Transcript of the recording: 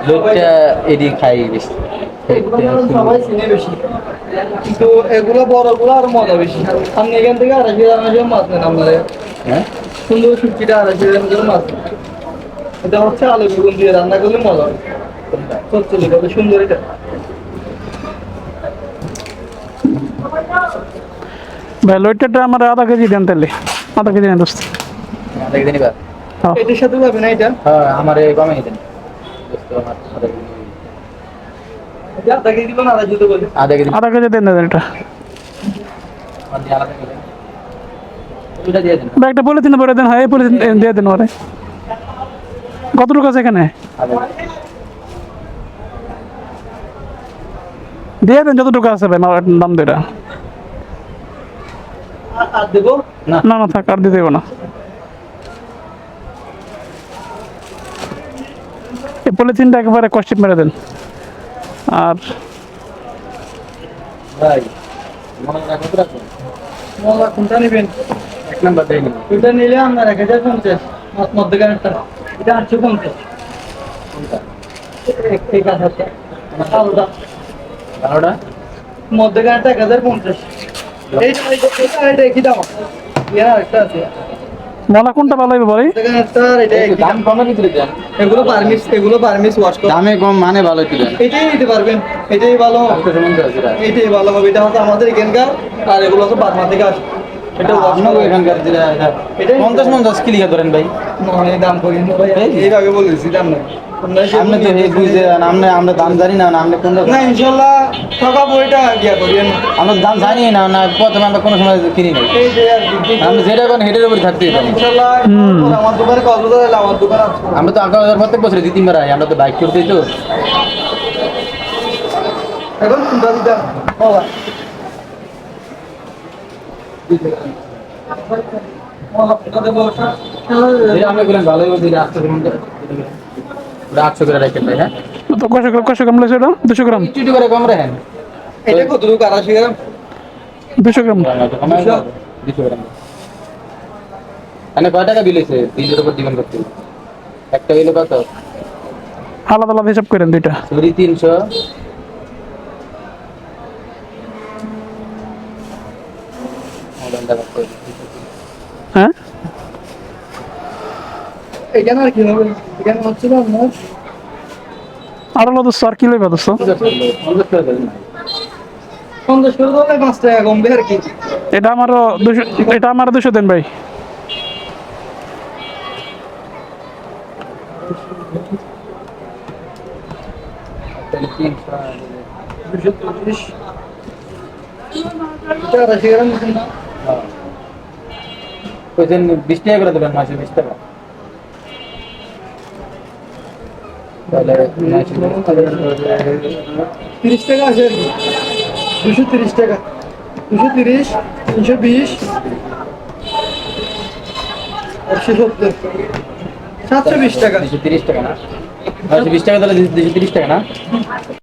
লোকটা এডি খাই বেশি, সবাই চিনে বেশি, কিন্তু এগুলো বড়গুলো আর মজা বেশি। আপনি এখান থেকে 2,500 মাছ নেন আপনারা, হ্যাঁ সুন্দর সবজিটা 2,500 মাছ নেন। এটা হচ্ছে আলু বেগুন দিয়ে রান্না করলে মজা হবে, চচ্চড়ি কত সুন্দর এটা। ভাই লইট্টাটা আমার আধা কেজি দেন তাহলে, আধা কেজি দেন দোস্ত। দেখে নিবা। হ্যাঁ এটার সাথে পাবে না এটা, হ্যাঁ আমার কমে দেন দোস্ত, আমার আধা কেজি নিবি। আধা কেজি দিবেন, আধা জুতো বলে আধা কেজি দেন দেন এটা। আমার দিয়ে আলাদা করে দেন। ওইটা দিয়ে দেন। ভাই একটা পলিথিন ভরে দেন, হ্যাঁ এই পলিথিন দিয়ে দেন ওরে। কতটুকু আছে এখানে? আধা দিয়ে দেন যতটুকু আছে ভাই, দাম দুইটা। আর দেবো না না না থাক, আর দিতে দেবো না। এই পলিথিনটা একেবারে কষ্টিপ মেরে দেন। আর ভাই মনে রাখো তো রাখো। মজা কোনটা নেবেন? 1 নাম্বার দেই নি। এটা নিলে আপনার 1,050 মধ্যখানেরটা, এটা 850। কোনটা? এই কাঁথাটা আলাদা, ভালোটা? মধ্যখানেরটা 1,050। এটা একই দাম, একটা আছে মলা কোনটা ভালো হবে বলে? মধ্যখানেরটা, এটা একই দাম দাম। কমের ভিতরে দেন। এগুলো পারমিস ওয়াশ করা, দামে কম মানে ভালো একটু দেন। এটাই নিতে পারবেন, এটাই ভালো হবে, আজকে সম্বন্ধে আছে এটা। এটাই ভালো হবে। এটা হচ্ছে আমাদের এখানকার, আর এগুলো হচ্ছে বার্মা থেকে আসে। এটা ওয়াশ আপনার করা এখানকার যেটা এটা এটাই 50 কি লিখা ধরেন ভাই? নয়, দাম করি না ভাই, এইভাবে বলেছি দাম নাই। আপনি তো এই বুঝে আপনি আমরা দাম জানি না, আমরা কোন না ইনশাল্লাহ ঠকাবো, এটা গিয়া করি না। আমরা দাম জানি না, না প্রথমে আমরা কোনো সময় কিনি নাই। এই যে আর কি, আমরা যেটা কোন হেডের উপর থাকতেই পারি। ইনশাল্লাহ আমার দোকানে কক্সবাজার এলে আমার দোকান আছে। আমরা তো আগে প্রত্যেক বছর 2-3 বার আই, আমরা তো বাইক করতেই তো। এখন চিন্তা দিতাম বাবা, যেটা আমরা বলেন ভালোই বলছি, 800 করে রাখেন ভাই। হ্যাঁ তো কয়শো গ্রাম লেছে এটা? 200 গ্রাম? একটু করে কম রাখেন। এটা কতটুকু 2,500 গ্রাম? 200 গ্রাম। 200 গ্রাম। মানে কয় টাকা বিল হয়েছে? বিলের উপর ডিপেন্ড করতে। একটা হইলো কত? আলাদা আলাদা হিসাব করেন দুইটা। সরি 300। হ্যাঁ এখানে আর কি হবে, এখানে হচ্ছে না আপনার আর আলাদা দোস্ত, আর কি লইবা দোস্ত? 50 করে দিলে 5 টাকা কমবে আর কি। এটা আমারও 200, এটা আমার 200 দেন ভাই। তাহলে 230 এটা 2,500 গ্রাম দিচ্ছেন না? 20 টাকা করে দেবেন, মাসে 20 টাকা। তাহলে 30 টাকা আছে আর কি, 230 টাকা, 230, 320, 870, 720 টাকা। 230 টাকা না? 220 টাকা, তাহলে 230 টাকা না?